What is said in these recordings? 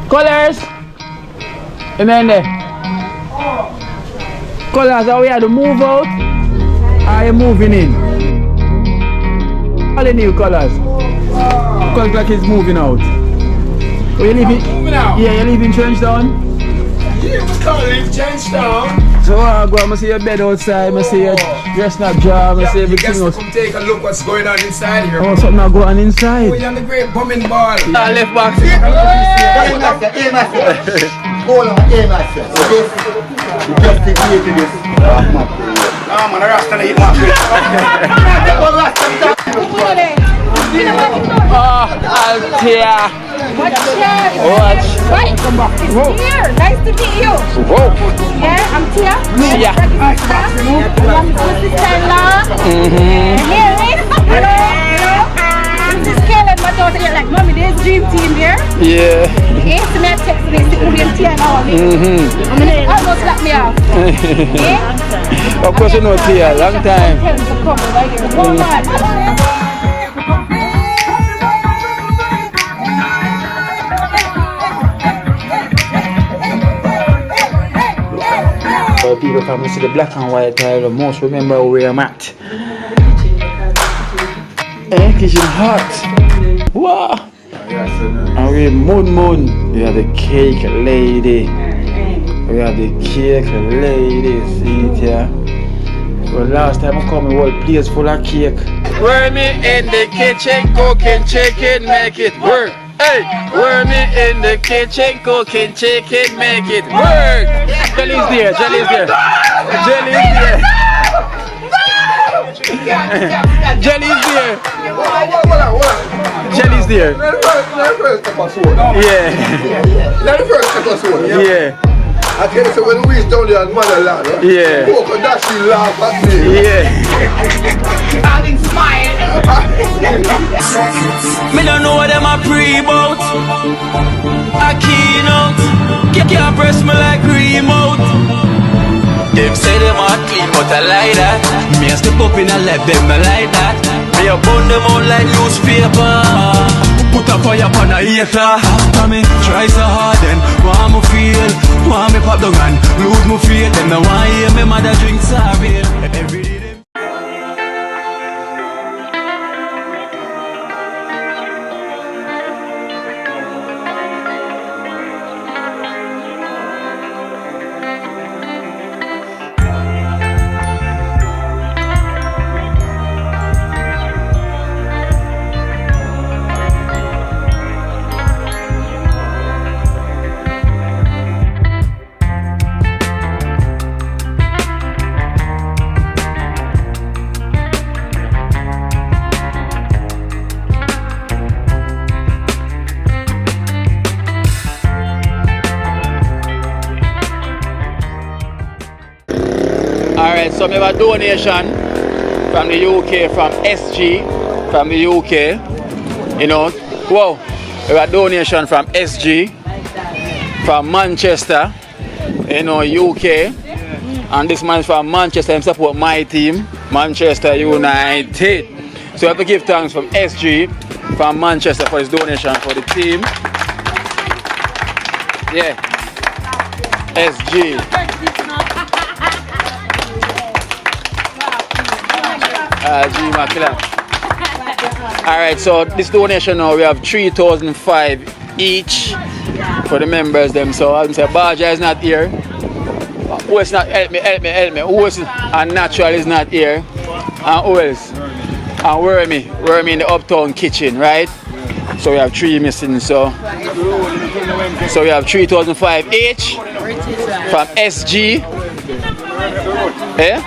Colors. Remember. Colors, are we had to move out? Are you moving in? All the new colors. Looks like it's moving out. Oh, you leaving? Moving out? Yeah, you leaving Trenchtown? Yeah, we can't leave Trenchtown. So I go and see your bed outside, I see your dress not job, I see everything else. Come take a look what's going on inside here. Oh, something not going on inside. We're on the great bumming ball. Left back. Hold on, aim at you. Just take me to this. Ah, man, the Rasta hit my Althea. Watch. Right. It's here. Nice to meet you. Whoa. Yeah, I'm Tia. Tia. I'm sister-in-law. Here, hello. This is Caleb, my daughter. You're like, mommy, there's dream team here. Yeah. Okay, so now text me, stick with me, Tia now. Almost slapped me off. Okay? Of course you know Tia, long time. Hold on. People come see the black and white tile, most remember where I'm at. Kitchen hot. Wow. And we moon. We have the cake lady. We have the cake lady. See it here. So last time I come, the whole place full of cake. Wormy in the kitchen, cooking chicken, make it work. Hey, wormy in the kitchen, cooking chicken, make it work. Jelly's there, jelly's there. Jelly's there. Jelly's there. Jelly's there. Yeah. Yeah. I can't say when we reach down there and motherland, huh? Yeah. Oh, that she laugh at me. Yeah. I'll inspire. Me don't know what them a pre-bout. A keynote. Can't press me like remote. Them say them a clean but I like that. Me a step up in a left them I like that. Me a burn them out like newspaper. Put a fire upon a hater. After me try so hard then want me feel. Want me pop down and lose my faith. Them no want hear me mother drink sorry. Every day them. Alright, so we have a donation from the UK, from SG, from the UK, you know. Whoa, we have a donation from SG, from Manchester, you know, UK. And this man is from Manchester, he support my team, Manchester United. So we have to give thanks from SG, from Manchester for his donation for the team. Yeah, SG. Alright, so this donation now we have 3,005 each for the members them. So I'm saying Baja is not here. Who is not help me. Who is and Natural is not here. And who else? And Wormy in the uptown kitchen, right? So we have 3 missing, so we have 3,005 each from SG. Eh?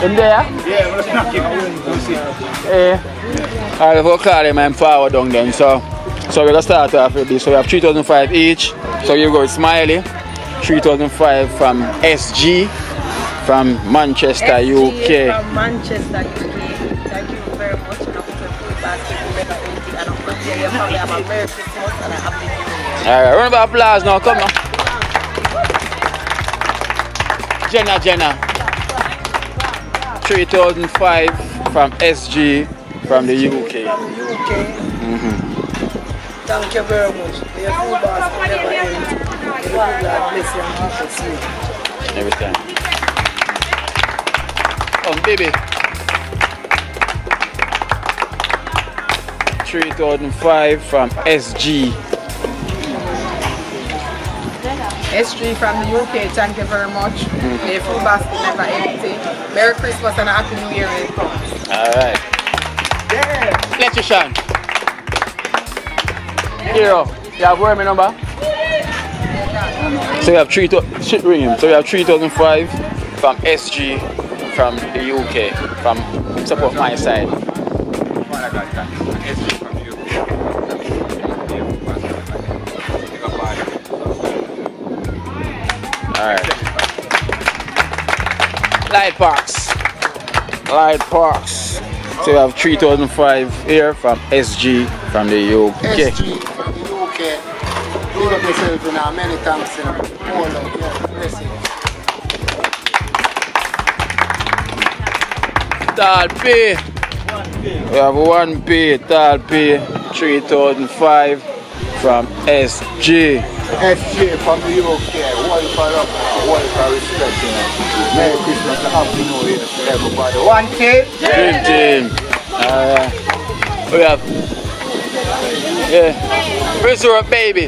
In there? Yeah, we're snacking. Alright, we'll call them and forward down then. So we're gonna start off with this. So we have 3,005 each. So you go with Smiley. 3,005 from SG from Manchester, UK. From Manchester, UK. Thank you very much. And I'm going to put basket and I'm going to tell your family have a Merry Christmas and a Happy New Year. Alright, round of applause now, come on. Jenna. 3,005 from SG from the UK. From the UK. Thank you very much. Your food basket never God bless you and God bless you. Every time. Oh, baby. 3005 from SG. SG from the UK, thank you very much. Play full basket, never empty. Merry Christmas and a Happy New Year when it comes. Alright. Yeah. Let's you shine. Hero, you have where my number? So we have 3,000. Ring him. So we have 3005 from SG from the UK. From support my side. Alright. Light Parks. So we have 3005 here from SG from the UK. SG from the UK. Big up yourself now. Many thanks. All of you. Bless you. Talpi. We have 1P. Talpi 3005 from SG. SG from the UK. One for love, one for respect. Merry Christmas and Happy New Year to everybody. 1K. Dream team. We have Resort Baby.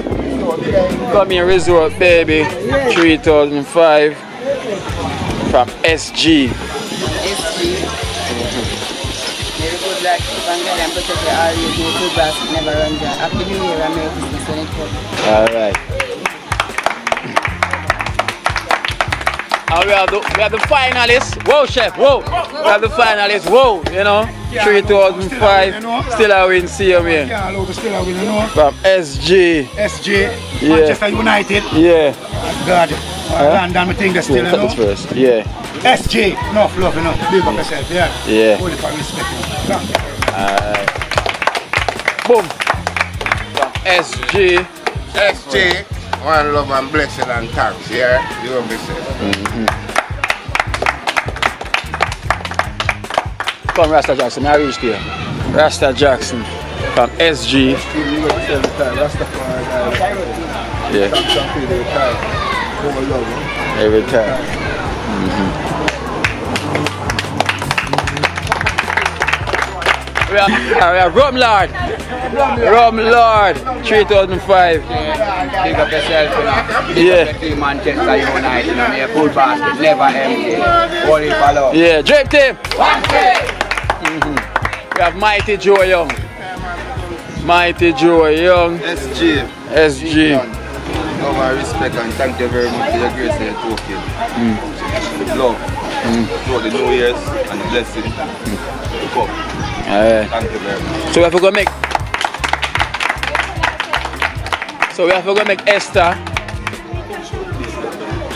Come here, Resort Baby. 3005 from SG. SG. Very good luck. Bangla and protect the area. Do full basket, never run dry. Happy New Year and Merry Christmas when it comes. Alright. And we have the finalists. Whoa, chef, whoa. We have the finalists. Whoa, you know. 3005. Still a win, see you, man. Still a win, you know. From SG. SG, Yeah. Manchester United. Yeah. God. London, we think that's still, you know. First. Yeah. SG, enough love, you know. Big up yourself, yeah. Yeah. Holy for respect, you know. Boom. From SG. SG. One love and blessing and thanks. Yeah. You know me. Come Rasta Jackson, I reached here. Rasta Jackson from SG. Yeah. Every time. We are Rum Lord. 3005. Big up yourself, you know. Big Yeah. up the team Manchester United, you know. Full basket, never empty. Only follow. Yeah, Dream Team. We have Mighty Joe Young. Mighty Joe Young. SG. SG. Love and respect and thank you very much for your grace and your token. Love. For the New Year's and the blessing to come. Thank you very much. So we have to go make Esther.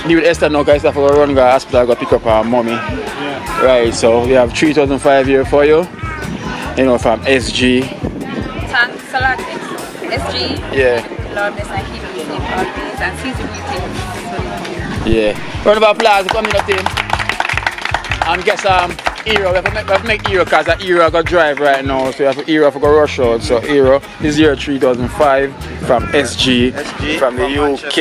Need with Esther now because Esther for run to the hospital go pick up her mommy. Yeah. Right, so we have 3005 here for you. You know, from SG. Thanks a lot, SG. Yeah. Lord bless and keep you safe always and season greetings. Yeah. Round of applause coming up team. And guess Hero, we have to make Hero because Hero got drive right now, so we have Hero for go rush out. So Hero is here 3005 from SG from the UK.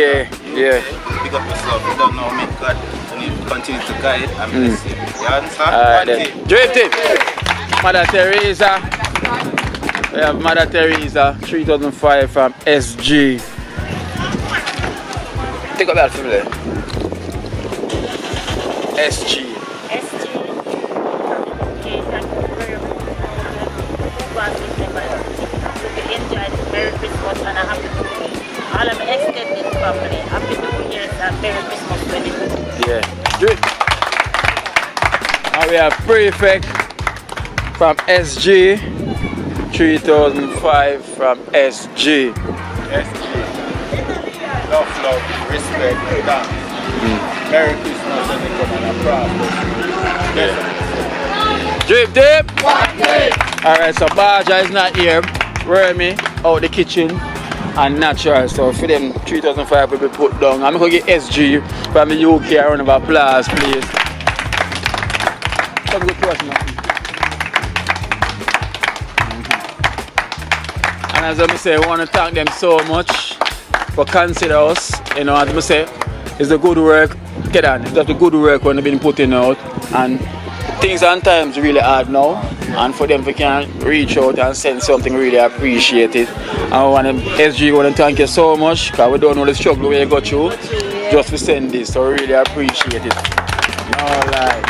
Yeah. Pick up yourself, you don't know me, God, and you continue to guide and bless you. You understand? Alright then. Dream Team. Mother Teresa. We have Mother Teresa 3005 from SG. Take up that from there. SG. Merry Christmas and a Happy New Year. All of my extended family, Happy New Year and Merry Christmas when it comes. Yeah. Drip. Now we have Prefect from SG. 3005 from SG. SG. Love, respect, thanks. Merry Christmas and you come and a prosper. Drip dip. Alright, so Baja is not here. Remy out the kitchen and natural. So for them 3005 will be put down. I'm gonna get SG from the UK a round of applause, please. Come good to us now. And as I say, I want to thank them so much. for consider us, you know, as I say, it's the good work. Get on, it's just the good work when they've been putting out, and things and times really hard now, and for them we can reach out and send something really appreciated. I want to SG want to thank you so much, because we don't know the struggle we got through just to send this, so we really appreciate it. Alright.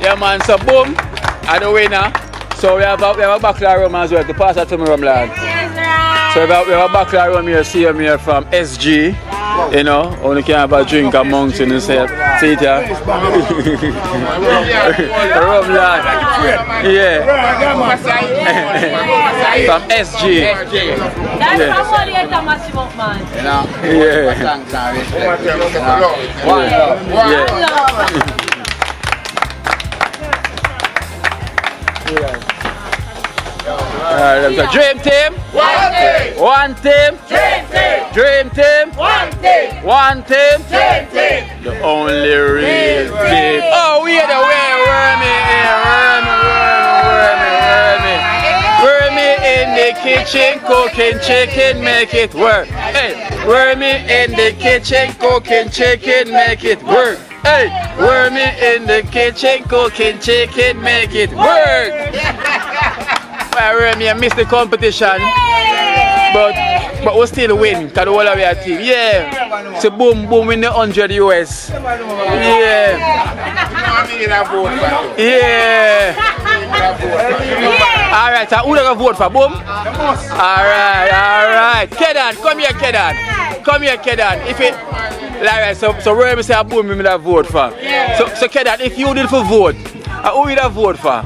Yeah man, so boom, at the winner. So we have a backlog rum as well, to pass that to me, rum lad. So we have a backlog rum here, see him here from SG. You know, only can have a drink amongst yourself. See it here? Rum lad. Yeah. From SG. That's somebody at the maximum, man. Alright, so Dream Team. One team. Dream Team. One team. The only real team. Oh, we are the Wormy in the kitchen, cooking chicken, make it work. Hey, Wormy in the kitchen, cooking chicken, make it work. Hey, Wormy in the kitchen, cooking chicken, make it work. Wormy, I missed the competition, but we still win, because the whole of our team. Yeah. So boom, win the 100 US. Yeah. Yeah. Alright, so who do you vote for? Boom? Alright. Kedan, come here, Kedan. If it, alright, so Wormy say boom, we will vote for. So Kedan, if you did for vote, who will you vote for?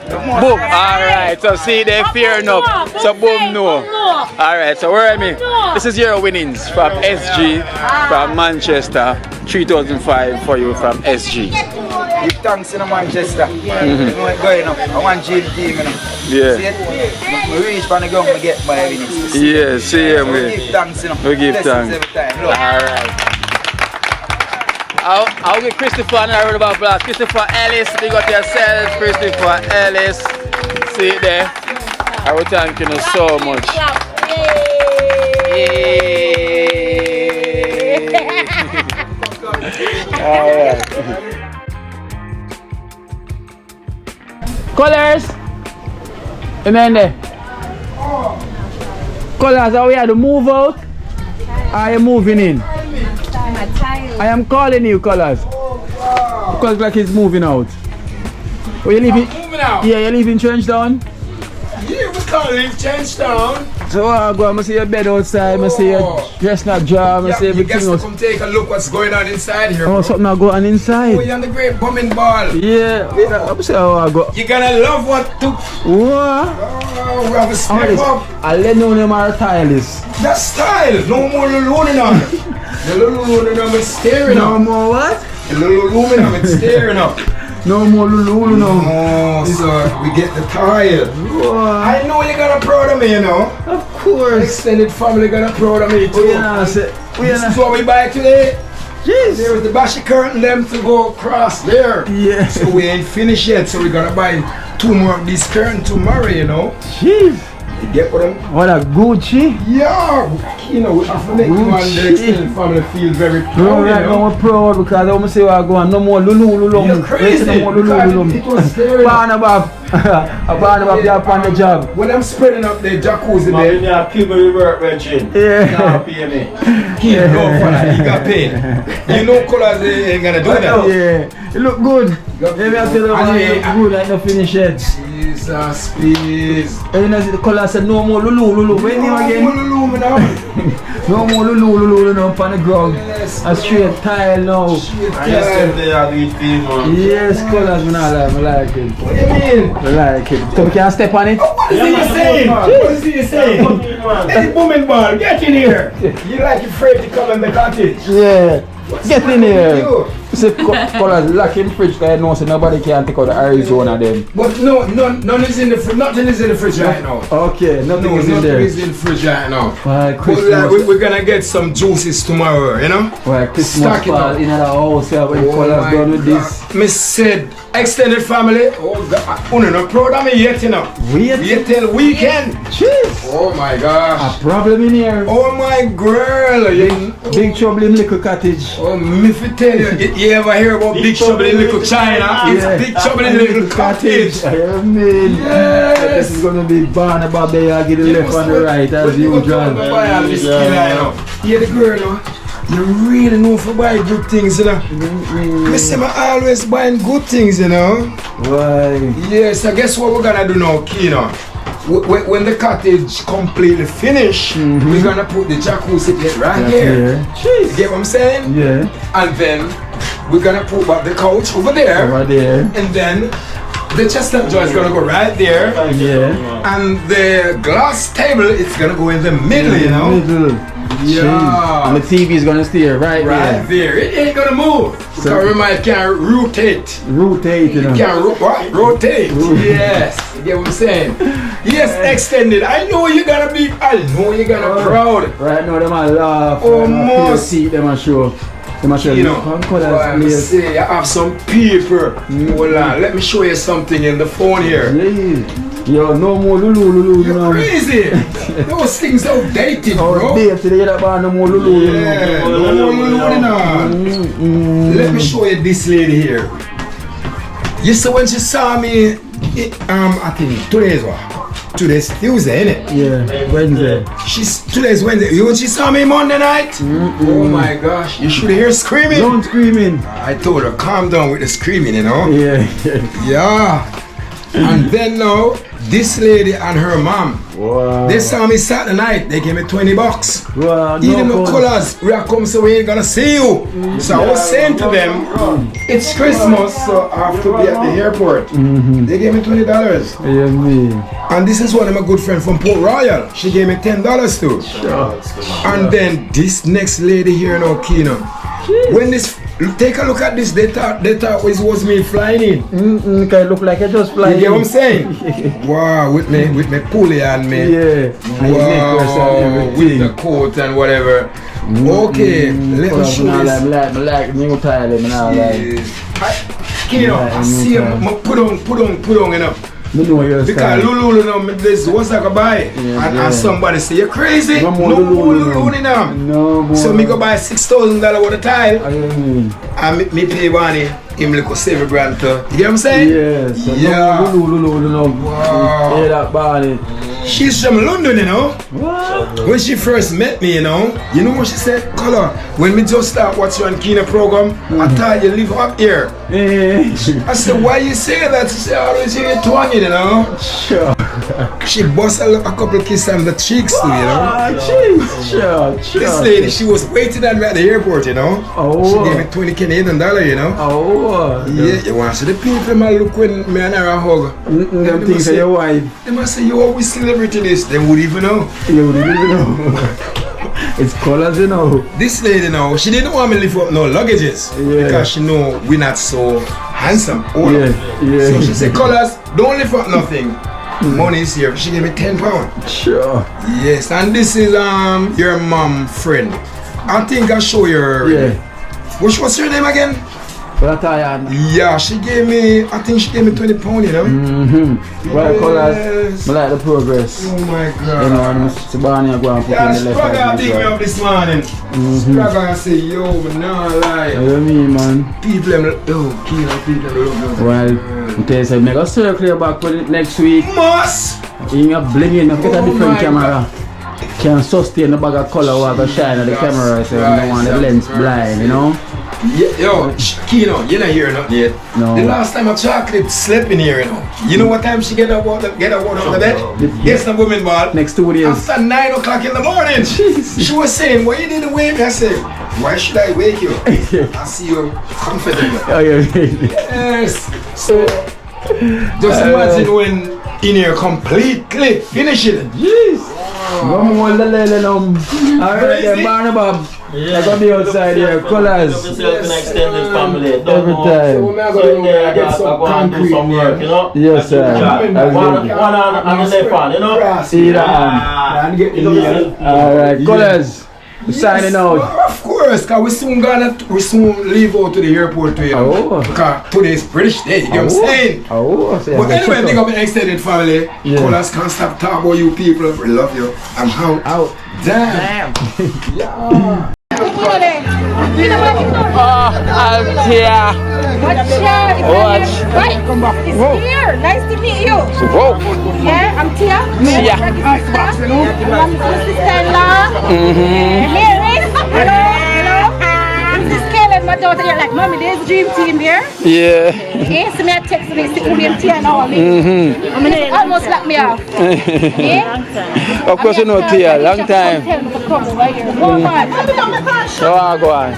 Boom. Alright, so see they fear enough. So boom no. Alright, so where am I? This is your winnings from SG from Manchester. 3,005 for you from SG. Give thanks in Manchester. You know it going up. I want Jane team, you know. Yeah. See it? We reach from the ground, we get my winnings. Yeah, see him. We give thanks, you know. We give thanks. Every time. Look. Alright. I'll give Christopher and I round of applause. Christopher Ellis, you got yourself, Christopher Ellis. See it there. I will thank you so much. Alright. Colors. Amen. Colors, are we at the move out? Are you moving in? I am calling you, Colors. Because like he's moving out. Oh, you leaving? Moving out? Yeah, you leaving Trenchtown? Yeah, we calling Trenchtown. So I go, I see your bed outside, I see your dress not dry, I see everything else. Come take a look what's going on inside here. Oh, something I go on inside. Oh, you're on the great bumming ball. Yeah, I'm saying how I go. You're gonna love what took. What? Oh, we have a step up. I'll let know them are stylists. That's style. No more aluminum. The aluminum is staring up. No more what? The aluminum is staring up. No more Lulu, no. Oh, sir, we get the tile. What? I know you got a proud of me, you know. Of course. Extended family got a proud of me too. This is what we buy today. Jeez. There's the bashy curtain them to go across there. Yeah. So we ain't finished yet, so we gotta buy 2 more of these curtain tomorrow, you know. Jeez. You get what I'm... What a Gucci. Yeah, you know, we have to make one the extended family feel very proud, no, right, you know. I'm proud because I want to say where I go on. No more Lulu. You're crazy. No more Lulu. It was scary. Barnabas, you up on the job. When I'm spreading up the jacuzzi there. Yeah, people will work regime. Yeah. Can't pay me. He go for that. He got paid. You know Colors ain't gonna do that. Yeah. It look good. Maybe I tell you why it look good. I don't finish it. Jesus, please. And you know the Colors said no more Lulu. When you again? No more Lulu now on the ground. Yes, a straight tile now. Yes, Colors, I like it. What do you mean? I like it. So we can step on it? What is he saying? What is he saying? Hey, booming ball, get in here. You like afraid to come in the cottage? Yeah. Get in here. See, colors lock in fridge because I know so nobody can take out the Arizona them. But no, none is in the fridge. Nothing is in the fridge right now. Okay, nothing is in nothing there. is in the fridge right now. Well, But Christmas. we're gonna get some juices tomorrow, you know? Well, Christmas Stock it fall up. in the house, yeah, when colors done with this. Me said, extended family, oh God, no proud of me yet, you know. Wait. Wait till weekend. Jeez. Oh my gosh. A problem in here. Oh my girl. Big trouble in Little Cottage. Oh, me fi tell you ever hear about Big Trouble in Little China? It's Big Trouble in Little Cottage. I mean, Yes. this is gonna be Barnaba Bay. I get the left and the right as usual. Yeah, the girl, no? You really know for buy good things, you know. Me say I always buying good things, you know. Why? Yes, I guess what we're gonna do now, Kino. When the cottage completely finished, we're gonna put the jacuzzi pit right here. You get what I'm saying? Yeah. And then we're gonna put back the couch over there. Over there. And then the chestnut jar is gonna go right there. Yeah. And the glass table is gonna go in the middle, you know. Middle. Yeah. And the TV is gonna stay right there. It ain't gonna move. So, because remember, it can rotate. Rotate, you know. It can rotate. Yes. You get what I'm saying? Yes, extended. I know you're gonna be. I know you're gonna be proud. Right now, them are laugh. Almost. See them are show. Them are show. You know. I say I have some people. Hold on. Let me show you something in the phone here. Yo, no more Lulu, you know. Crazy. Those things outdated, bro. Outdated, you get no more Lulu. Yeah, no more Lulu, you know. Let me show you this lady here. You see when she saw me, I think today's what? Today's Tuesday, innit? Yeah, Wednesday. Today's Wednesday. You when she saw me Monday night? Oh my gosh, you should hear screaming. Don't screaming. I told her, calm down with the screaming, you know? Yeah. Yeah. And then now, this lady and her mom, they saw me Saturday night, they gave me $20. Wow, Even the colors, we are come so we ain't gonna see you. So I was saying to them, it's Christmas, so I have to be at the airport. They gave me $20. Yeah, me. And this is one of my good friends from Port Royal. She gave me $10 too. Sure. And then this next lady here now, Kino. When this, take a look at this, they thought it was me flying in. Can look like I just flying. You get what I'm saying? Wow, with me pulley and me. Yeah. Wow, with the coat and whatever. Okay, let me show this. Like new tile, Kino, I see him put on, you know. Because Lulu, you know, this was like a buy. And somebody say, you're crazy? No more Lulu, you know. No. So me go buy $6,000 worth of tile. And me pay money. Him like $7 grand to. You get what I'm saying? Yes. Yeah. Lulu. Wow. Yeah, that body. She's from London, you know. What? When she first met me, you know what she said? Color, when me just start watching on Kino program, I thought you live up here. I said, why you say that? She said, I always hear you twanging, you know. Sure. She bust a couple kisses on the cheeks too, you know. Sure. This lady, she was waiting at me at the airport, you know. She gave me $20 Canadian, you know. Yeah, you want to see the people man look when me and her hug. Them things are your wife. They must say, you always celebrity this. They would even know. You would even know. It's colors, you know. This lady now, she didn't want me to lift up no luggages. Because she know we're not so handsome. Yeah. So she said, colors, don't lift up nothing. Money is here. She gave me £10. Sure. Yes, and this is your mom friend. I think I show you her. Yeah. What's your name again? Yeah, she gave me, I think she gave me £20, you know. Well, colors, I like the progress. Oh my God. You know, I'm Sabani, I go and put in the left. Spragga pick me up this morning. Spragga say, yo, man, no lie. What do you mean, man? People, people love you. Well, I tell you, so make a circle back for it next week. Must! You can bling in, get a different camera. Can sustain the bag of color while I shine at the camera, so you don't want the lens blind, you know? Yeah, yo, Kino, you're not here nothing yet. No. The last time a chocolate slept in here, you know. You know what time she get up out of the bed? Yes, the woman ball. Next 2 days. After 9 o'clock in the morning. She was saying, why you didn't wake me? I said, why should I wake you? I see you comfortable. Oh, yeah. Yes. So, just imagine when in here completely finish it. Jeez. Come on, the lady alright, then Barnabas. I gotta be outside here, colors. Extended family. Every time. So there, I go and do some work, you know? Yes, sir. One on the left hand, you know? See that. Alright, colors. We're signing out. Of course, because we soon leave out to the airport to you. Oh. Because today's British Day, you know what I'm saying? Oh, but anyway, big up an extended family. Yeah. Colors can't stop talking about you people. We love you. I'm out. Damn. Yeah. I'm here. Watch. It's here. Nice to meet you. Whoa. Yeah, I'm Tia. Tia. I'm sister-in-law. Mary. Hello. This is Kayla, my daughter. You're like, Mommy, there's Dream Team there. Yeah. Yeah, so me I text me, see William Tia now. Almost locked me off. Yeah? Of course you know Tia, long time. Oh, go on.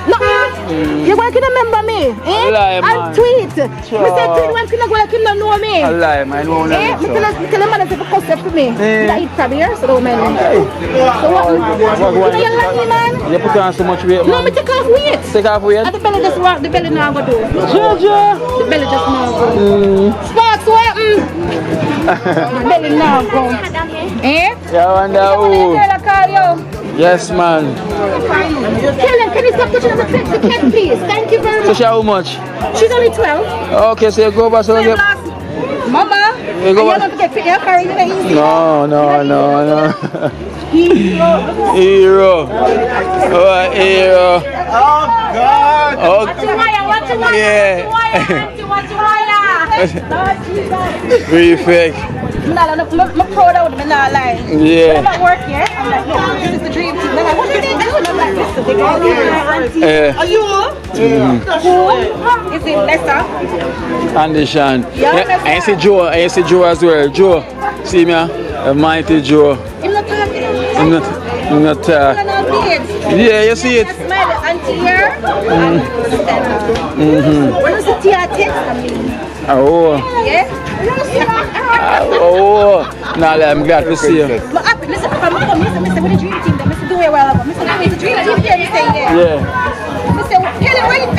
You want to remember me? Eh? Lie, man. I'll tweet. Me say tweet when you go like you don't know me. I lie, man. No, Eh? Me tell the man to cuss up for me. That eat crab here, so don't mind. So what? You know you like me, man? You put on so much weight, man. No, me take off weight. Take off weight? And the belly just walk, the belly now go do. Jojo. The belly just now go. Sparks, what happened? The belly now go. Eh? Yeah, I wonder who. I call you. Yes, man. Kellen, can you stop touching on the kid, please? Thank you very So much. she how much? She's only 12. Okay, so you go back so you get... Mama, You go you're back. not going to get your car, you're easy. No. Hero. Oh, hero. Oh, God. Oh, Watch your wire. yeah. Very fake. I'm proud of them, I'm not lying. Yeah. I'm not working here. I'm like, no, this is the dream team. They're like, what do they do? And I'm like, listen, they go auntie. Yeah. Are you? Who? Is it Lester? Andy Shan. Yeah, I see Joe. I see Joe as well. Joe. See me? A mighty Joe. I'm not talking. I'm not I'm not big. yeah, you see it. Smile, auntie here. When you see Tia text, I mean. Oh. Yeah? Oh. Now I'm glad to see you. Listen, if I'm going to miss with the dream team, then Mr. Do it well. Mr. Do it, the dream team there, you say yeah. Yeah. Mr. Get it right.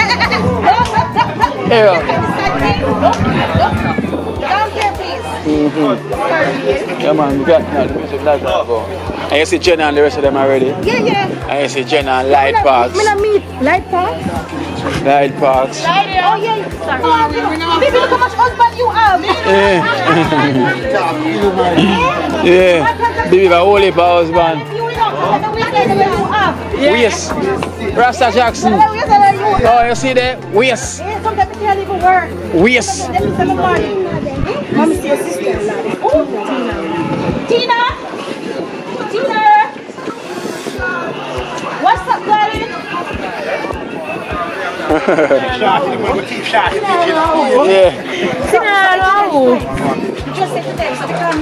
Down here, please. Yeah, man, we got the music like that, bro. And you see Jenna and the rest of them already? Yeah. And you see Jenna and Light Parks. Me not meet Light Parks. Light Parks. Oh, yeah. Sorry. Baby, look how much husband you have. Yeah. Baby, the holy husband. Yes. Rasta Jackson. Oh, you see that? Yes. Sometimes I can't even work. Yes. Mommy, see your sister. Tina. What's up, darling? Yeah. Just say today, so come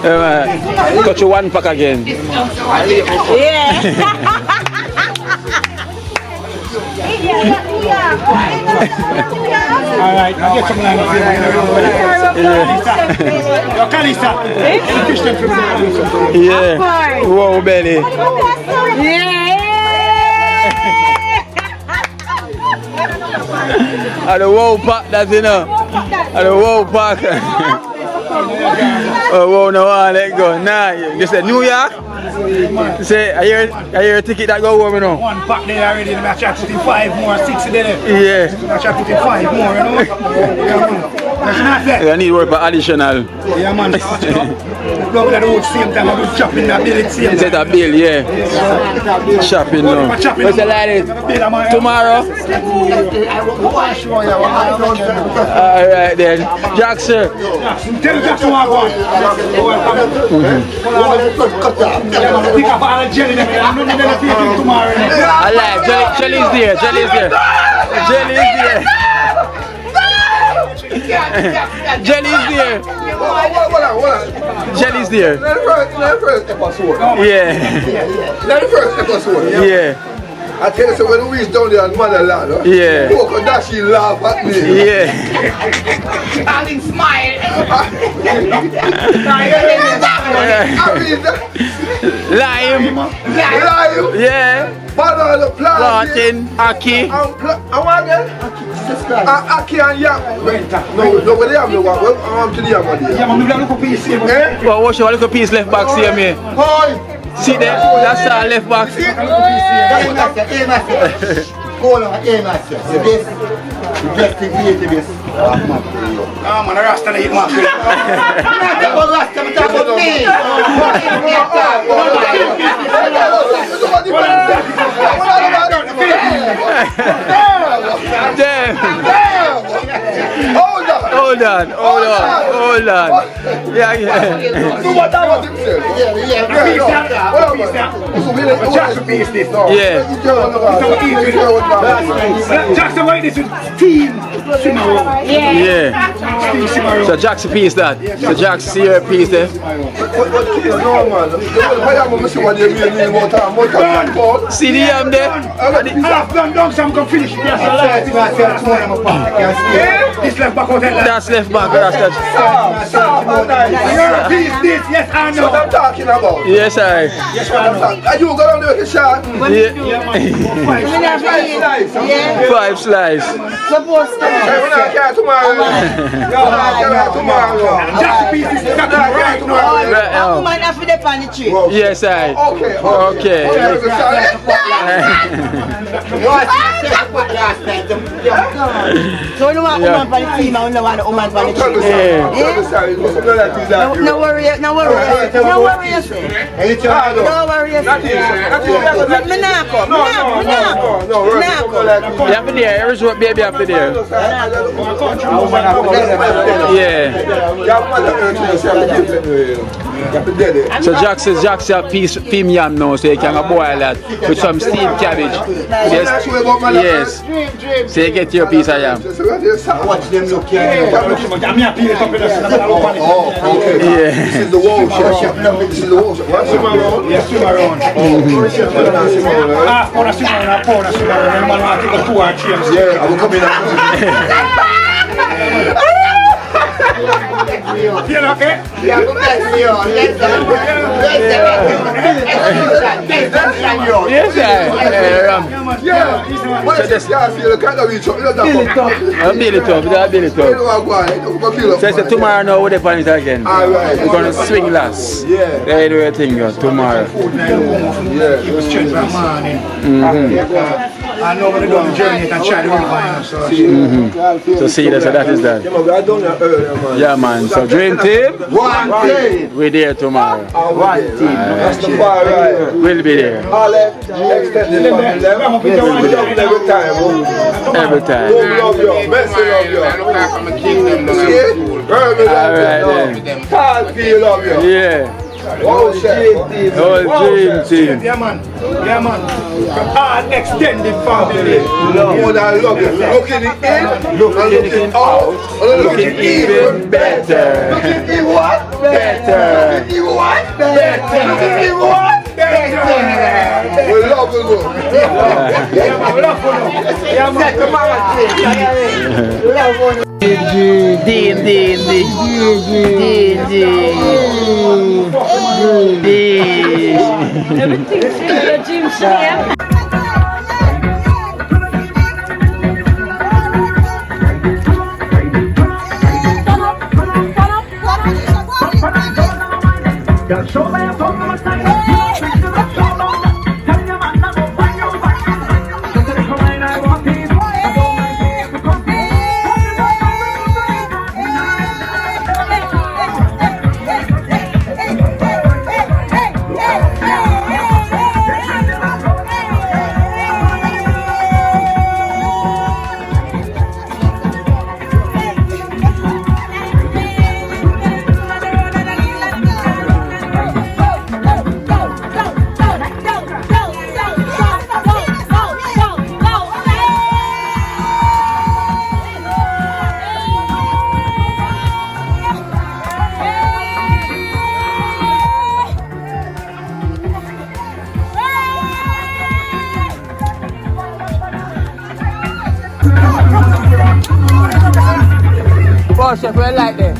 Yeah, man. Got you one pack again. Alright, I'll get some line of Yeah. Whoa, belly. And the wow pack, that's enough. And the wow pack. Oh, wow, no, let go. Nah, you said New York? You say, I hear a ticket that go home, you know? One pack there already, and I try to put in 5 more, 6 there. Yeah. I try to put in 5 more, you know? Yeah, man. That's not that. I need work for additional. Yeah, man. Go at the same time, I'm chopping that bill at the same time. Is it a bill? Yeah. Shopping now. What's the like tomorrow? Alright then. Jackson. Tell Jackson what I pick up all the jelly there. I'm not going to feed him tomorrow. I like jelly's there. Jelly's there. Jelly's there. Let the first episode. Yeah. Let the first episode. Yeah. I tell you, so when we reach down there in Motherland, Yeah. Coco Dashi laugh at me. Yeah. Darling, smile. Lime. Live. Yeah. Banana planting. Aki. And what again? Aki and yam. No, but they have no one. Well, I'm to the yam one. Yeah, man, we got a little piece here. Eh? Well, watch your little piece left back, see me. Hi. See there? That's our left back. Go on, aim at you. The best. The best thing for you to be. Ah, man, the Rasta eat man. I'm not talking about Rasta, I'm talking about me. Damn. Hold on. Hold on. Yeah. So what that was himself? Jackson piece this. Yeah. Jackson, why this is team Simaro? Yeah. So Jack's piece that. So Jack's see your piece there. See the yam there? Half done, so I'm going to finish it. This left back out there. That's left back. That's that. Piece this, yes, I know. What I'm talking about? Yes, I. Are you going to do a shot? Yeah. 5 slice. Jackson piece is right now. Man, I feel the on the tree. Yes, I. Okay. So you want woman for the team, I don't want a woman for the tree. No worry, no worry. No worry, you say. No worry, you say. Me not come. You have to there. Here's what baby have to there. So Jack's a piece film yam now, so you can boil that with some steamed cabbage. Yes. So you get your piece of yam. Watch them look here. Okay. Yeah. This is the wall shop. This is the wall shop. What's Simaro? Yes, Simaro. Half pound of Simaro, a pound of Simaro. And man want to take a 2 or 3. Yeah, I will come in. You okay? Yes, I'm really tough. So tomorrow now we're on it again. We're gonna swing last. Yeah. They do a thing tomorrow. It was changed by morning. I know when they go on the journey, you can try the river. So see that, so that is that. Yeah, man. So dream team. One team. We're there tomorrow. One team. That's the far right. We'll be there. All extended every time. Every time. Love you. Best love you. Alright then. Love you. Yeah. Whole dream team. Yeah, man. Yeah, man. All extended family. More than love you. Looking in, looking out, looking even better. Looking in what? Better. Looking in what? Better. Looking in what? Better. We love you. Yeah, man. Love you. Dean. Everything's in your gym, yeah. chef, what you like there?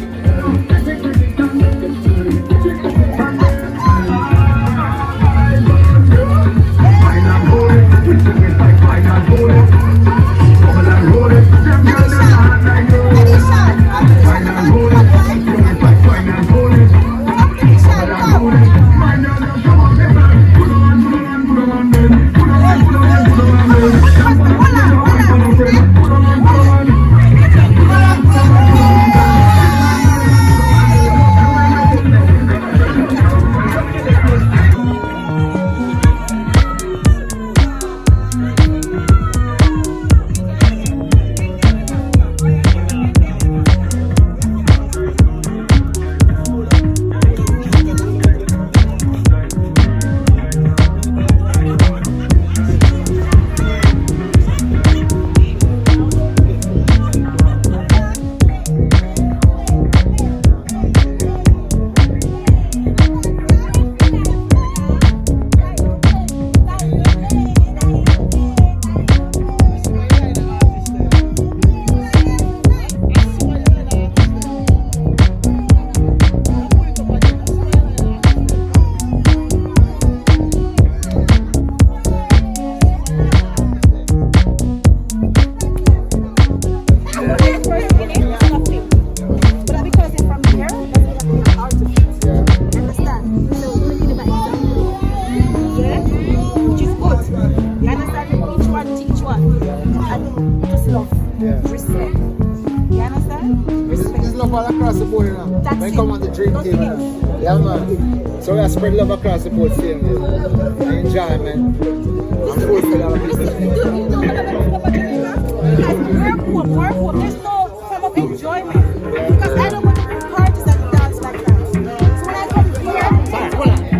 So we spread love across the board, same enjoyment. I'm full for our business. We're poor. There's no form of enjoyment. Because I don't want to do parties and dance like that. So when I come here,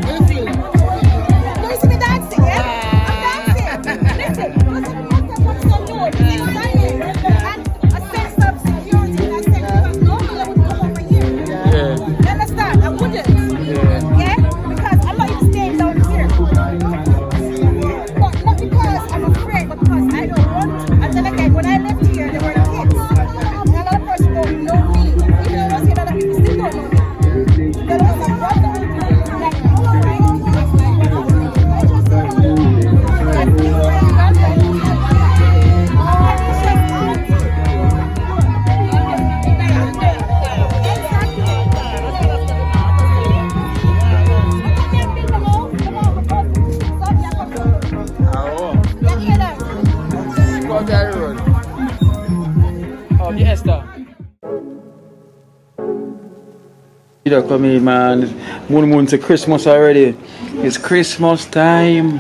don't you see me dancing, yeah? I'm dancing. Listen, because what's so good is exciting. And a sense of security and a sense of normally I would come over here. You understand? I wouldn't. Yeah? Because I'm not even staying down here. But not because I'm afraid, but because I don't want to. And then again, when I left here, there were kids. And a lot of person don't know me. Even though I was here, a lot of people still don't know me. There was a brother You come in, man. Moon to Christmas already. It's Christmas time.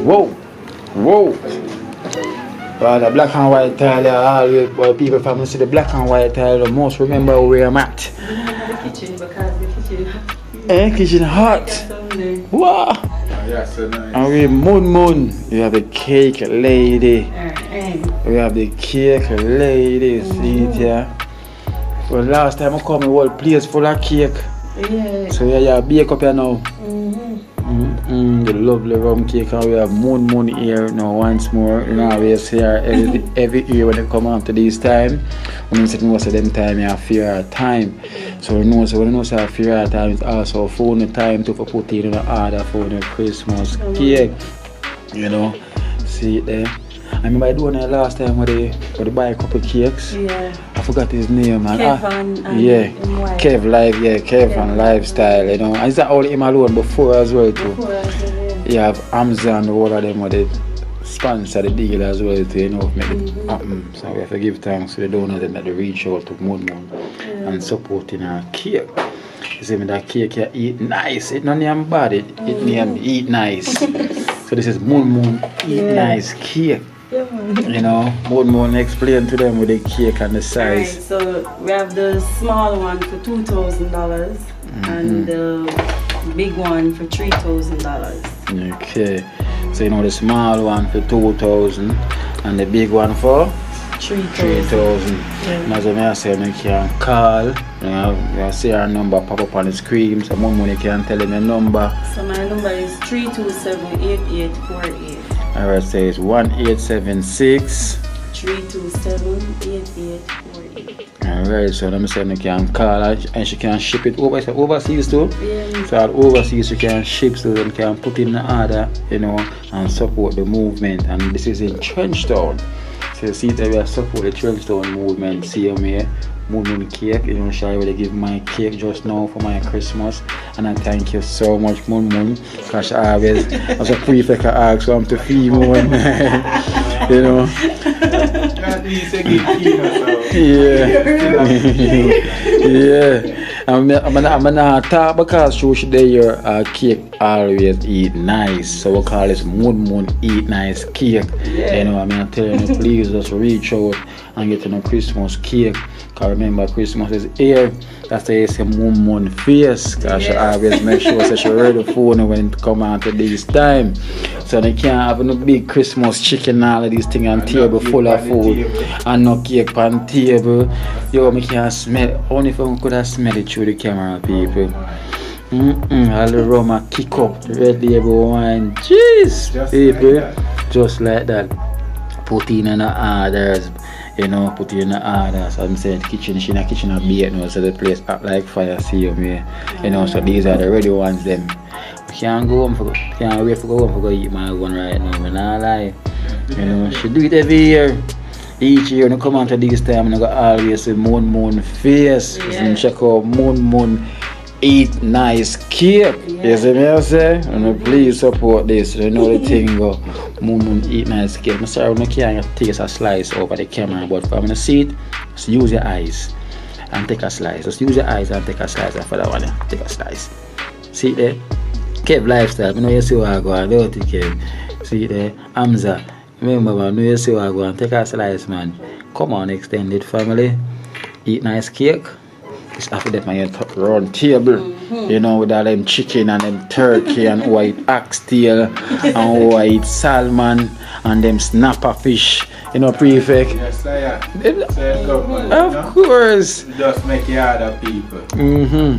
Whoa. But the black and white tile, always, well, people from see the black and white tile, the most remember where I'm at. The kitchen, because the kitchen. Kitchen hot. Wow. Yeah, so nice. And we moon. You have the cake lady. We have the cake lady. See it here. Well, last time I come, the whole place full of cake. Yeah. So yeah, bake up here now. The lovely rum cake, and we have moon here now once more. You know, we see her every year when they come after this time. When we say most of them time, you have fear time. So when you know say fear time, it's also phone time to put in an order for the Christmas cake. You know, see it there. I remember I doing it last time where they buy a couple cakes. Yeah. I forgot his name, man. Kev and Lifestyle, you know. And is that all him alone before as well too? You have Amazon, all of them where they sponsor the deal as well too, you know, make it happen. So we have to give thanks to the donors that they reach out to Moon and supporting our cake. You see me, that cake you eat nice. It's not name bad, it name eat nice. So this is Moon eat nice cake. You know, Moon explain to them with the cake and the size. Right, so we have the small one for $2,000 and the big one for $3,000. Okay, so you know the small one for $2,000 and the big one for $3,000. And as I say, you can call. You see our number pop up on the screen. So Moon can tell them your number. So my number is 327-8848. Alright, so it's 1876 327-8848. Alright, so let me say you can call her and she can ship it overseas too. Yeah. So at overseas you can ship so them can put in the order, you know, and support the movement. And this is in Trenchtown. So you see that we are support the Trenchtown movement. See me, movement cake. You know, I already give my cake just now for my Christmas. And I thank you so much, Moon. Because I always, as a prefect, I ask them to feed me when, you know. Yeah. I'm gonna talk because she there cake always eat nice. So we call this Moon eat nice cake. You know, I'm telling you, please just reach out and get a Christmas cake. Cause remember Christmas is here. That's why you say Moon face. Cause she always make sure that she ready for when it come out to this time. So they can't have no big Christmas chicken all of these things on table full of food and no cake on table. Yo, me can't smell. Only if I could have smelled it through the camera, people. All the rum a kick up, the red label wine. Jeez, people, just like that. Put in the orders. You know, put in the orders. I'm saying kitchen, she in the kitchen a bake now, so the place act like fire, see me. You know, so these are the ready ones them. Can't wait for go home for go eat my one right now, but not lie. You know, she do it every year. Each year when I come on to this time, I go always say Moon face. And check out Moon eat nice cake. You see me I say? And please support this. You know the thing go. Moon eat nice cake. I'm sorry, I can't take a slice over the camera, but if I'm gonna see it, just use your eyes and take a slice. Just use your eyes and take a slice. And for that one, take a slice. See it there? Kev lifestyle, I know you see what I go on, don't you Kev? See it there? Hamza, remember man, I know you see what I go on, take a slice man. Come on extended family, eat nice cake. It's after that man, you round table, you know, with all them chicken and them turkey and white oxtail and white salmon and them snapper fish, you know, prefect. Yes, I am. Of course. Just make it other people. Moon.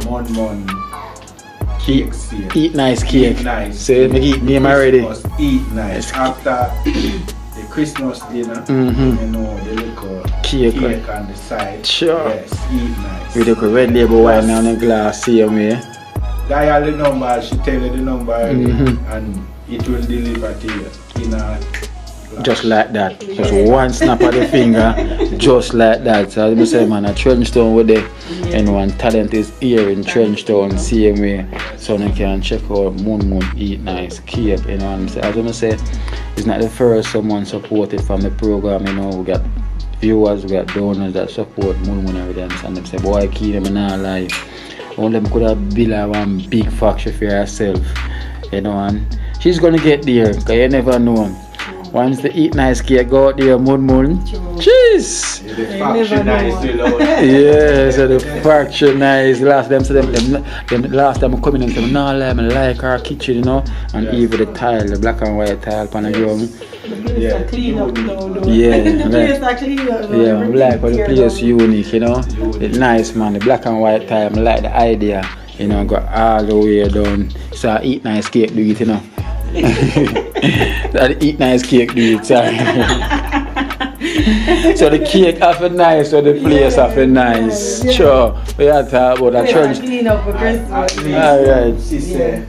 Eat nice cake. Eat nice. So make it name already. Eat nice. After the Christmas dinner, you know, the little cake on the side. Sure. Yes, eat nice. With the red label wine on the glass, see me. Dial the number, she tell you the number and it will deliver to you in a just like that. Just one snap of the finger, just like that. So I say man, a Trenchtown with the and one talent is here in Trenchtown, same way. So you can check out Moon eat nice cake, you know. And as I say, it's not the first someone supported from the program, you know. We got viewers, we got donors that support Moon and them, and them say, boy, Kino, I'm not lie. All them could have built one big factory for herself, you know. And she's gonna get there, cause you never know. Once they eat nice cake, go out there, Moon. Cheese! The faction nice, yeah, so the faction nice. Last time I come in and say, no, I like our kitchen, you know. And even the tile, the black and white tile, pan the ground. Yeah, clean up now, though. Yeah, the place are clean up. Yeah, I like how the place unique, you know. It's nice, man. The black and white tile, I like the idea, you know. Go all the way down. So I eat nice cake, do it, you know. I eat nice cake, do it, sorry. So the cake have a nice, so the place have a nice. Sure, we have to talk about that church. Clean up for Christmas. Alright. She said,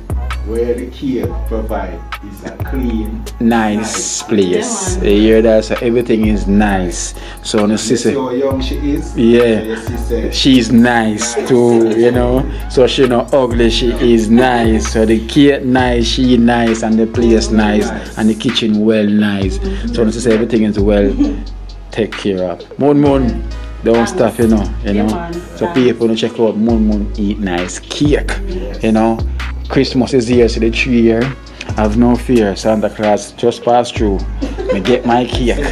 where the cake provide is a clean, nice place. You hear that? So everything is nice. So no sister. See how young she is? Yeah. She's nice too, you know. So she not ugly, she is nice. So the cake nice, she nice, and the place nice, and the kitchen well nice. So no sister, everything is well take care of. Moon. Don't stop, you know. So people don't check out Moon eat nice cake, you know. Christmas is here, so the tree here. Have no fear, Santa Claus just pass through. Me get my cake.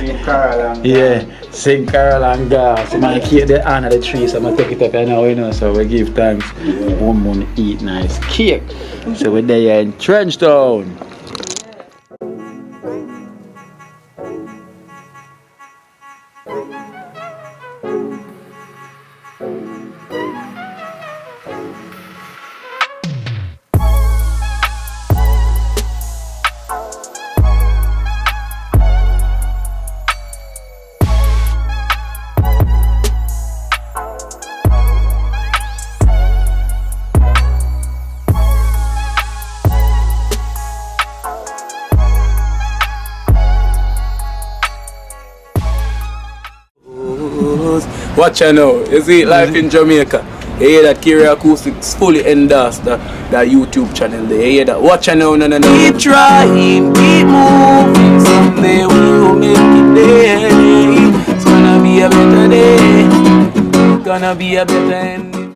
Sing Carol and God. So my cake they honor the tree, so I take it up now, you know. So we give thanks. Moon eat nice cake. So we're there in Trenchtown. Watch out now. You see life in Jamaica. You hear that Kiri Acoustics fully endorsed that YouTube channel there. You hear that? Watch out now, no. Keep trying, keep moving. Someday we'll make it there. It's gonna be a better day. Gonna be a better end.